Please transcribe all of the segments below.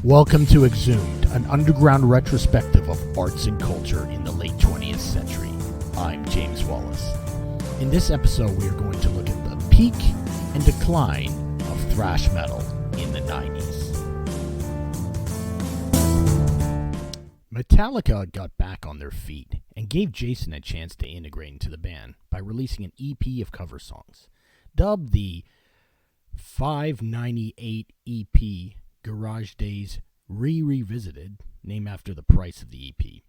Welcome to Exhumed, an underground retrospective of arts and culture in the late 20th century. I'm James Wallace. In this episode, we are going to look at the peak and decline of thrash metal in the 90s. Metallica got back on their feet and gave Jason a chance to integrate into the band by releasing an EP of cover songs. Dubbed the 598 EP Garage Days Revisited, named after the price of the EP.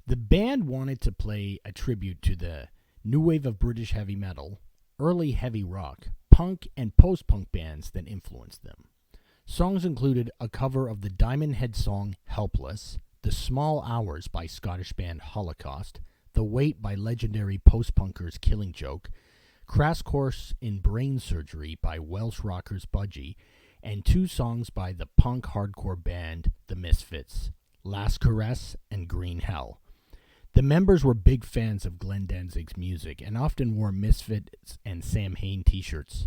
The band wanted to play a tribute to the new wave of British heavy metal, early heavy rock, punk, and post-punk bands that influenced them. Songs included a cover of the Diamond Head song Helpless, The Small Hours by Scottish band Holocaust, The Weight by legendary post-punkers Killing Joke, Crash Course in Brain Surgery by Welsh rockers Budgie, and two songs by the punk hardcore band The Misfits, Last Caress and Green Hell. The members were big fans of Glenn Danzig's music and often wore Misfits and Sam Hain t-shirts.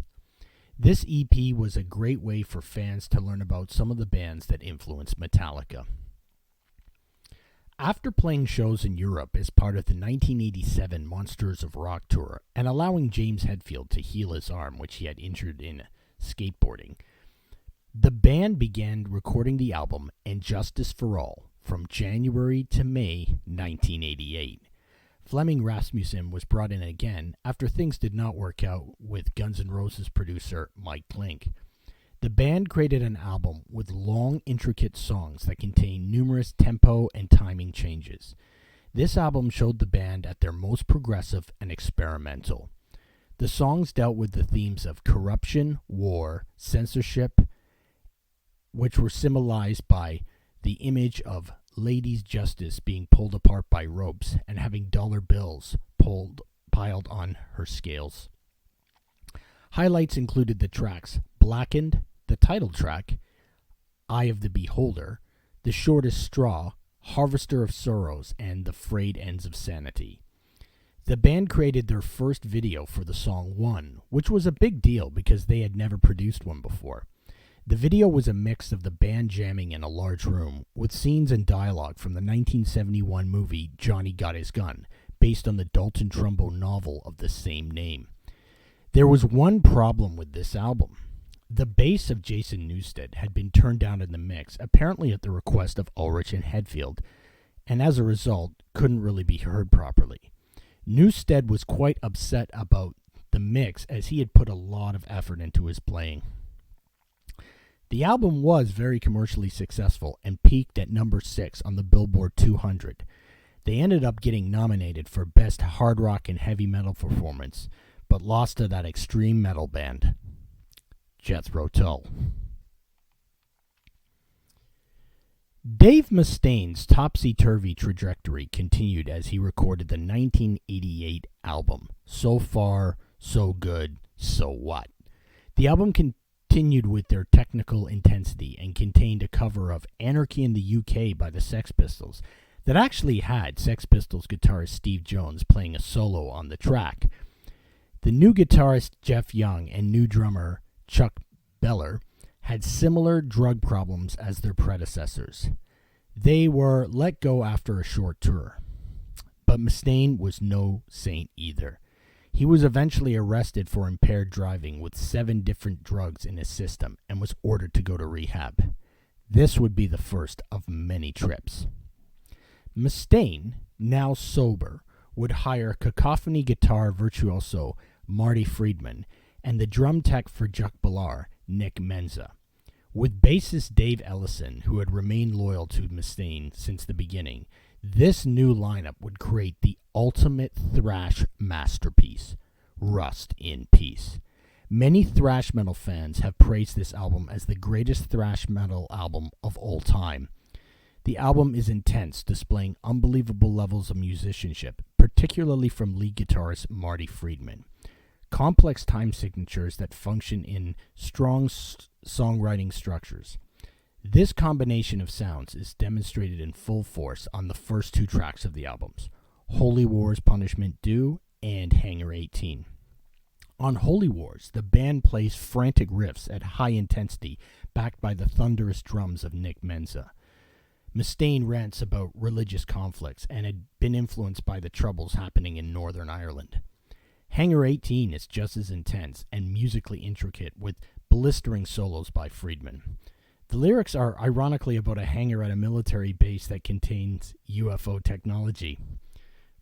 This EP was a great way for fans to learn about some of the bands that influenced Metallica. After playing shows in Europe as part of the 1987 Monsters of Rock tour and allowing James Hetfield to heal his arm, which he had injured in skateboarding, the band began recording the album And Justice for All from January to May 1988. Flemming Rasmussen was brought in again after things did not work out with Guns N' Roses producer Mike Klink. The band created an album with long, intricate songs that contained numerous tempo and timing changes. This album showed the band at their most progressive and experimental. The songs dealt with the themes of corruption, war, censorship, which were symbolized by the image of Lady Justice being pulled apart by ropes and having dollar bills piled on her scales. Highlights included the tracks Blackened, the title track, Eye of the Beholder, The Shortest Straw, Harvester of Sorrows, and The Frayed Ends of Sanity. The band created their first video for the song One, which was a big deal because they had never produced one before. The video was a mix of the band jamming in a large room with scenes and dialogue from the 1971 movie Johnny Got His Gun, based on the Dalton Trumbo novel of the same name. There was one problem with this album. The bass of Jason Newsted had been turned down in the mix, apparently at the request of Ulrich and Hetfield, and as a result, couldn't really be heard properly. Newsted was quite upset about the mix as he had put a lot of effort into his playing. The album was very commercially successful and peaked at number 6 on the Billboard 200. They ended up getting nominated for Best Hard Rock and Heavy Metal Performance, but lost to that extreme metal band, Jethro Tull. Dave Mustaine's topsy-turvy trajectory continued as he recorded the 1988 album, So Far, So Good, So What. The album continued with their technical intensity and contained a cover of Anarchy in the UK by the Sex Pistols that actually had Sex Pistols guitarist Steve Jones playing a solo on the track. The new guitarist Jeff Young and new drummer Chuck Beller had similar drug problems as their predecessors. They were let go after a short tour. But Mustaine was no saint either. He was eventually arrested for impaired driving with 7 different drugs in his system and was ordered to go to rehab. This would be the first of many trips. Mustaine, now sober, would hire cacophony guitar virtuoso Marty Friedman and the drum tech for Chuck Billar, Nick Menza. With bassist Dave Ellison, who had remained loyal to Mustaine since the beginning, this new lineup would create the ultimate thrash masterpiece, Rust in Peace. Many thrash metal fans have praised this album as the greatest thrash metal album of all time. The album is intense, displaying unbelievable levels of musicianship, particularly from lead guitarist Marty Friedman. Complex time signatures that function in strong songwriting structures. This combination of sounds is demonstrated in full force on the first 2 tracks of the albums, Holy War's Punishment Due and Hangar 18. On Holy Wars, the band plays frantic riffs at high intensity, backed by the thunderous drums of Nick Menza. Mustaine rants about religious conflicts and had been influenced by the troubles happening in Northern Ireland. Hangar 18 is just as intense and musically intricate, with blistering solos by Friedman. The lyrics are ironically about a hangar at a military base that contains UFO technology.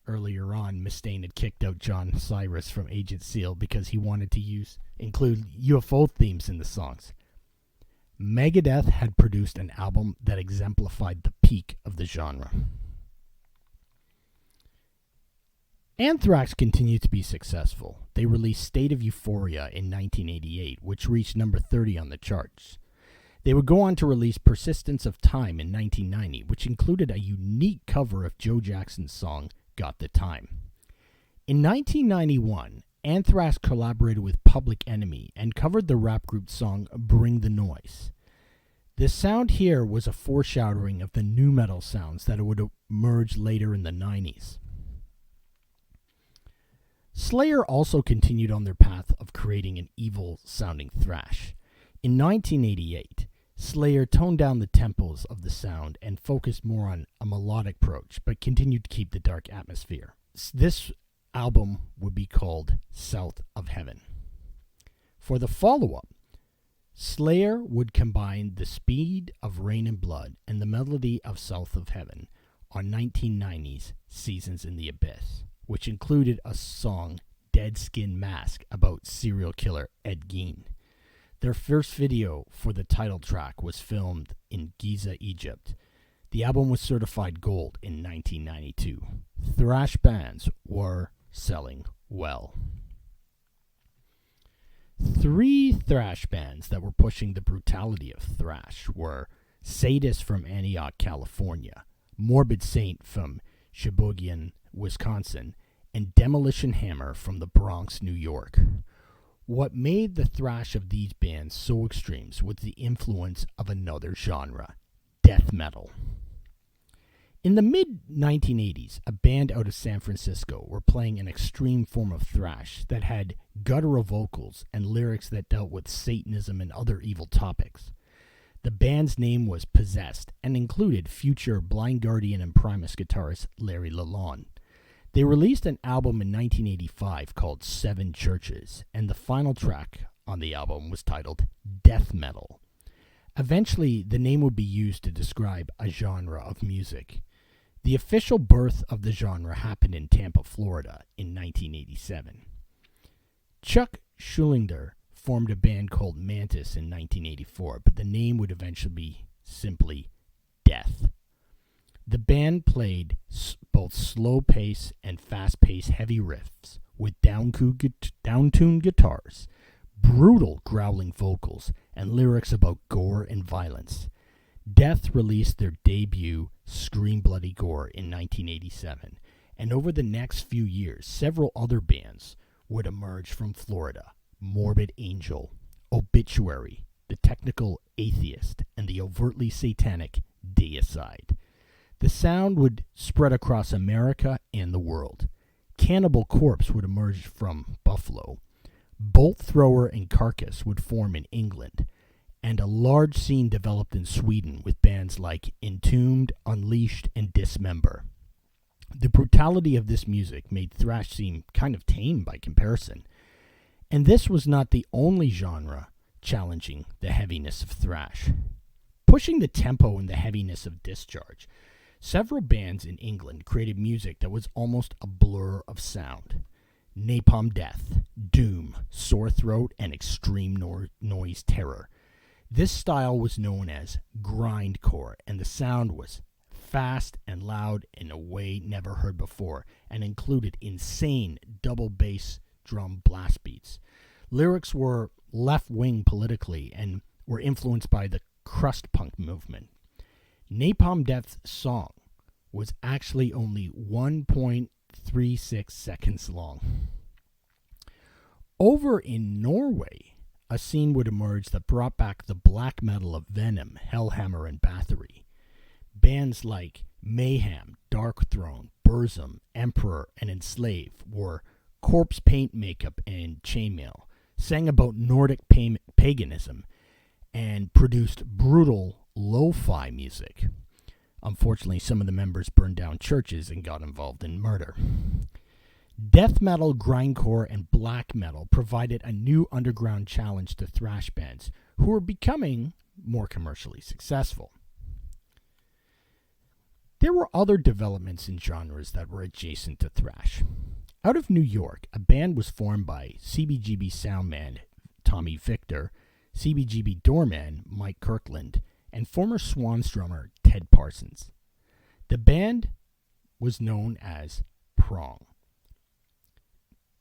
Earlier on, Mustaine had kicked out John Cyrus from Agent Seal because he wanted to include UFO themes in the songs. Megadeth had produced an album that exemplified the peak of the genre. Anthrax continued to be successful. They released State of Euphoria in 1988, which reached number 30 on the charts. They would go on to release Persistence of Time in 1990, which included a unique cover of Joe Jackson's song, Got the Time. In 1991, Anthrax collaborated with Public Enemy and covered the rap group song Bring the Noise. The sound here was a foreshadowing of the nu metal sounds that would emerge later in the 90s. Slayer also continued on their path of creating an evil-sounding thrash. In 1988, Slayer toned down the tempos of the sound and focused more on a melodic approach, but continued to keep the dark atmosphere. This album would be called South of Heaven. For the follow-up, Slayer would combine the speed of Rain and Blood and the melody of South of Heaven on 1990's Seasons in the Abyss, which included a song, Dead Skin Mask, about serial killer Ed Gein. Their first video for the title track was filmed in Giza, Egypt. The album was certified gold in 1992. Thrash bands were selling well. 3 thrash bands that were pushing the brutality of thrash were Sadist from Antioch, California, Morbid Saint from Sheboygan, Wisconsin, and Demolition Hammer from the Bronx, New York. What made the thrash of these bands so extreme was the influence of another genre, death metal. In the mid-1980s, a band out of San Francisco were playing an extreme form of thrash that had guttural vocals and lyrics that dealt with Satanism and other evil topics. The band's name was Possessed and included future Blind Guardian and Primus guitarist Larry Lalonde. They released an album in 1985 called Seven Churches, and the final track on the album was titled Death Metal. Eventually, the name would be used to describe a genre of music. The official birth of the genre happened in Tampa, Florida in 1987. Chuck Schulinger formed a band called Mantis in 1984, but the name would eventually be simply Death. The band played both slow-pace and fast-paced heavy riffs with down-tuned guitars, brutal growling vocals, and lyrics about gore and violence. Death released their debut, Scream Bloody Gore, in 1987, and over the next few years, several other bands would emerge from Florida: Morbid Angel, Obituary, The Technical Atheist, and the overtly satanic Deicide. The sound would spread across America and the world. Cannibal Corpse would emerge from Buffalo. Bolt Thrower and Carcass would form in England, and a large scene developed in Sweden with bands like Entombed, Unleashed, and Dismember. The brutality of this music made thrash seem kind of tame by comparison, and this was not the only genre challenging the heaviness of thrash. Pushing the tempo and the heaviness of Discharge, several bands in England created music that was almost a blur of sound. Napalm Death, Doom, Sore Throat, and Extreme Noise Terror. This style was known as Grindcore, and the sound was fast and loud in a way never heard before, and included insane double bass drum blast beats. Lyrics were left-wing politically and were influenced by the crust punk movement. Napalm Death's song was actually only 1.36 seconds long. Over in Norway, a scene would emerge that brought back the black metal of Venom, Hellhammer, and Bathory. Bands like Mayhem, Dark Throne, Burzum, Emperor, and Enslave were corpse paint makeup and chainmail, sang about Nordic paganism, and produced brutal lo-fi music. Unfortunately, some of the members burned down churches and got involved in murder. Death metal, grindcore, and black metal provided a new underground challenge to thrash bands who were becoming more commercially successful. There were other developments in genres that were adjacent to thrash. Out of New York, a band was formed by CBGB soundman Tommy Victor, CBGB doorman Mike Kirkland, and former Swans drummer Ted Parsons. The band was known as Prong.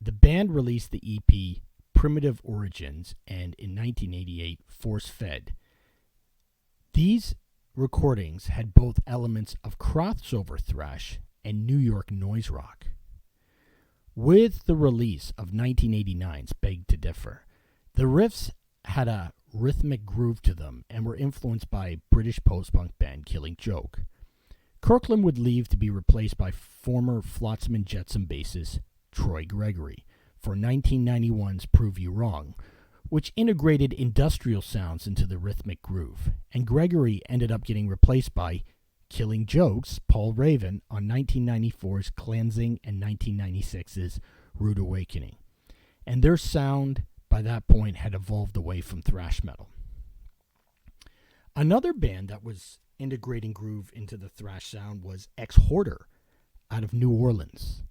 The band released the EP Primitive Origins and in 1988 Force Fed. These recordings had both elements of crossover thrash and New York noise rock. With the release of 1989's Beg to Differ, the riffs had a rhythmic groove to them and were influenced by British post-punk band Killing Joke. Kirkland would leave to be replaced by former Flotsam and Jetsam bassist Troy Gregory for 1991's Prove You Wrong, which integrated industrial sounds into the rhythmic groove, and Gregory ended up getting replaced by Killing Joke's Paul Raven on 1994's Cleansing and 1996's Rude Awakening. And their sound, by that point, had evolved away from thrash metal. Another band that was integrating groove into the thrash sound was Ex-Hoarder out of New Orleans.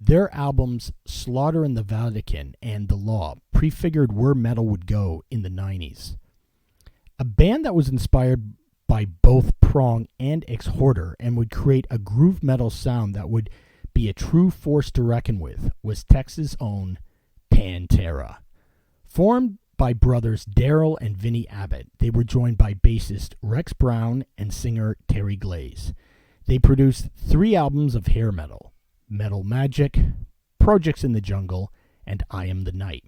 Their albums Slaughter in the Vatican and The Law prefigured where metal would go in the 90s. A band that was inspired by both Prong and Ex-Hoarder and would create a groove metal sound that would be a true force to reckon with was Texas' own Pantera. Formed by brothers Daryl and Vinnie Abbott, they were joined by bassist Rex Brown and singer Terry Glaze. They produced 3 albums of hair metal: Metal Magic, Projects in the Jungle, and I Am the Night.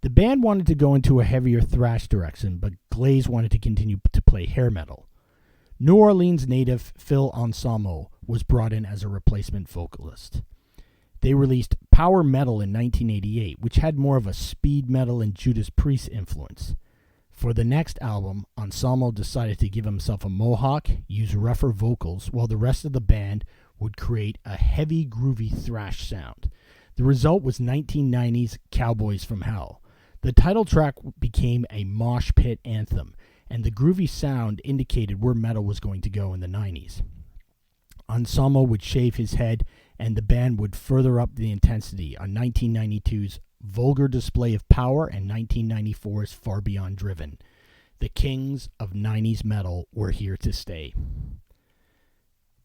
The band wanted to go into a heavier thrash direction, but Glaze wanted to continue to play hair metal. New Orleans native Phil Anselmo was brought in as a replacement vocalist. They released Power Metal in 1988, which had more of a speed metal and Judas Priest influence. For the next album, Anselmo decided to give himself a mohawk, use rougher vocals, while the rest of the band would create a heavy, groovy thrash sound. The result was 1990's Cowboys from Hell. The title track became a mosh pit anthem, and the groovy sound indicated where metal was going to go in the 90s. Anselmo would shave his head, and the band would further up the intensity on 1992's Vulgar Display of Power and 1994's Far Beyond Driven. The kings of 90s metal were here to stay.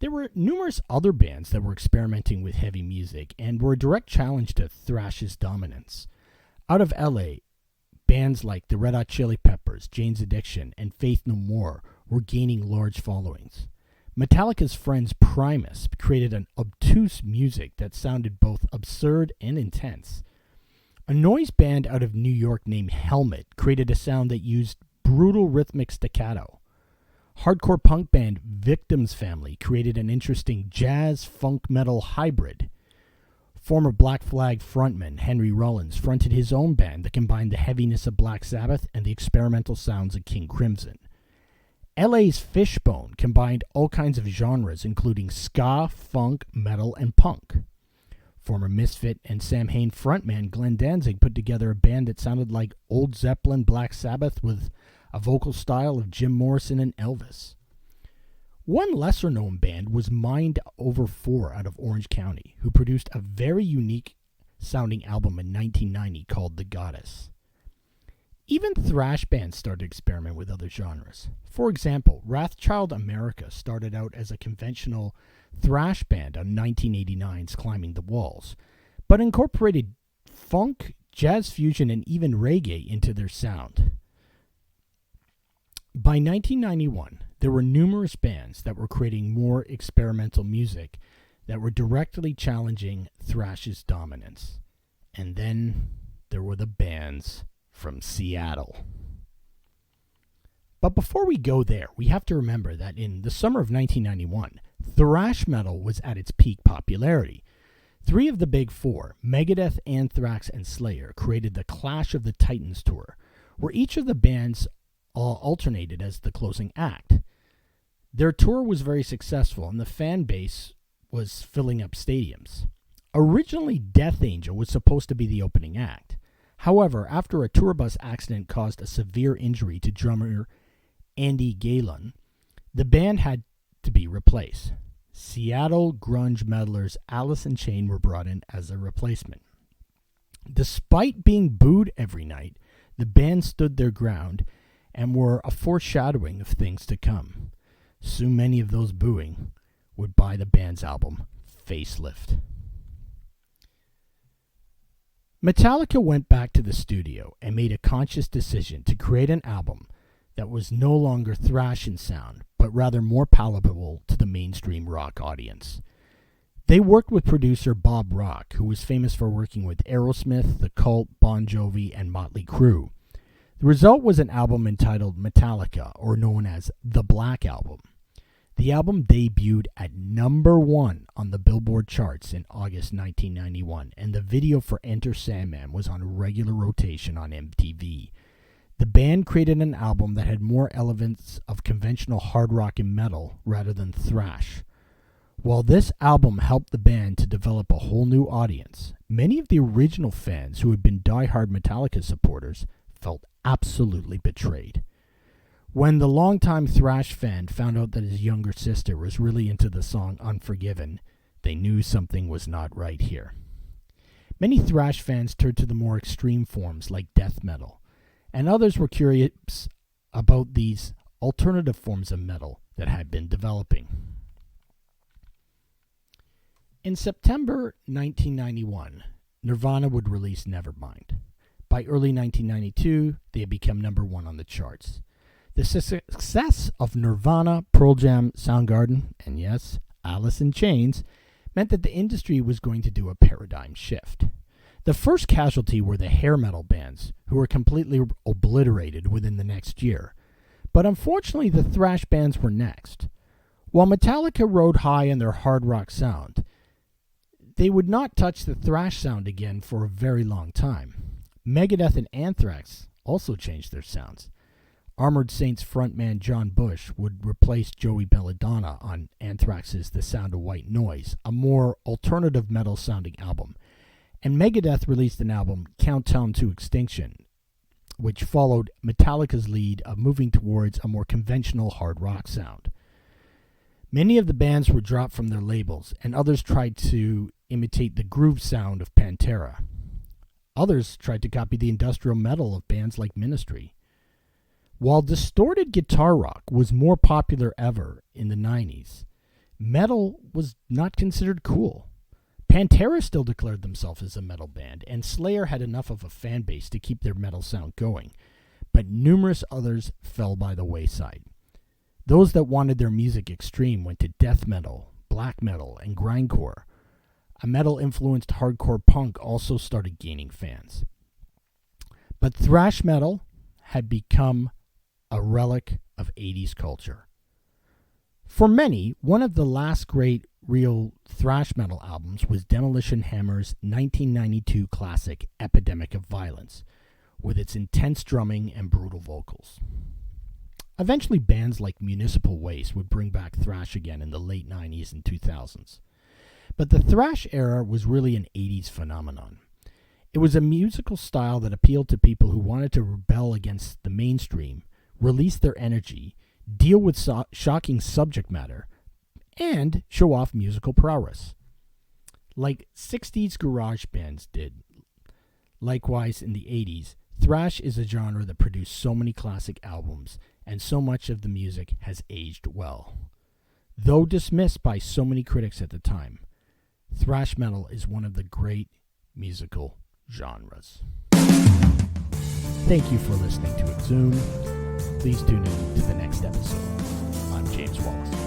There were numerous other bands that were experimenting with heavy music and were a direct challenge to thrash's dominance. Out of LA, bands like the Red Hot Chili Peppers, Jane's Addiction, and Faith No More were gaining large followings. Metallica's friends Primus created an obtuse music that sounded both absurd and intense. A noise band out of New York named Helmet created a sound that used brutal rhythmic staccato. Hardcore punk band Victims Family created an interesting jazz funk metal hybrid. Former Black Flag frontman Henry Rollins fronted his own band that combined the heaviness of Black Sabbath and the experimental sounds of King Crimson. LA's Fishbone combined all kinds of genres, including ska, funk, metal, and punk. Former Misfit and Sam Hain frontman Glenn Danzig put together a band that sounded like Old Zeppelin, Black Sabbath, with a vocal style of Jim Morrison and Elvis. One lesser-known band was Mind Over 4 out of Orange County, who produced a very unique-sounding album in 1990 called The Goddess. Even thrash bands started to experiment with other genres. For example, Wrathchild America started out as a conventional thrash band on 1989's Climbing the Walls, but incorporated funk, jazz fusion, and even reggae into their sound. By 1991, there were numerous bands that were creating more experimental music that were directly challenging thrash's dominance. And then there were the bands from Seattle. But before we go there, we have to remember that in the summer of 1991, thrash metal was at its peak popularity. Three of the big four, Megadeth, Anthrax, and Slayer, created the Clash of the Titans tour, where each of the bands alternated as the closing act. Their tour was very successful, and the fan base was filling up stadiums. Originally, Death Angel was supposed to be the opening act. However, after a tour bus accident caused a severe injury to drummer Andy Galen, the band had to be replaced. Seattle grunge metalers Alice in Chains were brought in as a replacement. Despite being booed every night, the band stood their ground and were a foreshadowing of things to come. So many of those booing would buy the band's album, Facelift. Metallica went back to the studio and made a conscious decision to create an album that was no longer thrash in sound, but rather more palatable to the mainstream rock audience. They worked with producer Bob Rock, who was famous for working with Aerosmith, The Cult, Bon Jovi, and Motley Crue. The result was an album entitled Metallica, or known as The Black Album. The album debuted at number 1 on the Billboard charts in August 1991, and the video for Enter Sandman was on regular rotation on MTV. The band created an album that had more elements of conventional hard rock and metal rather than thrash. While this album helped the band to develop a whole new audience, many of the original fans who had been die-hard Metallica supporters felt absolutely betrayed. When the longtime thrash fan found out that his younger sister was really into the song Unforgiven, they knew something was not right here. Many thrash fans turned to the more extreme forms like death metal, and others were curious about these alternative forms of metal that had been developing. In September 1991, Nirvana would release Nevermind. By early 1992, they had become number 1 on the charts. The success of Nirvana, Pearl Jam, Soundgarden, and yes, Alice in Chains, meant that the industry was going to do a paradigm shift. The first casualty were the hair metal bands, who were completely obliterated within the next year. But unfortunately, the thrash bands were next. While Metallica rode high in their hard rock sound, they would not touch the thrash sound again for a very long time. Megadeth and Anthrax also changed their sounds. Armored Saints frontman John Bush would replace Joey Belladonna on Anthrax's The Sound of White Noise, a more alternative metal-sounding album. And Megadeth released an album, Countdown to Extinction, which followed Metallica's lead of moving towards a more conventional hard rock sound. Many of the bands were dropped from their labels, and others tried to imitate the groove sound of Pantera. Others tried to copy the industrial metal of bands like Ministry. While distorted guitar rock was more popular ever in the 90s, metal was not considered cool. Pantera still declared themselves as a metal band, and Slayer had enough of a fan base to keep their metal sound going, but numerous others fell by the wayside. Those that wanted their music extreme went to death metal, black metal, and grindcore. A metal-influenced hardcore punk also started gaining fans. But thrash metal had become a relic of 80s culture. For many, one of the last great real thrash metal albums was Demolition Hammer's 1992 classic Epidemic of Violence, with its intense drumming and brutal vocals. Eventually, bands like Municipal Waste would bring back thrash again in the late 90s and 2000s. But the thrash era was really an 80s phenomenon. It was a musical style that appealed to people who wanted to rebel against the mainstream, release their energy, deal with shocking subject matter, and show off musical prowess, like 60s garage bands did. Likewise, in the 80s, thrash is a genre that produced so many classic albums, and so much of the music has aged well. Though dismissed by so many critics at the time, thrash metal is one of the great musical genres. Thank you for listening to Exhumed. Please tune in to the next episode. I'm James Wallace.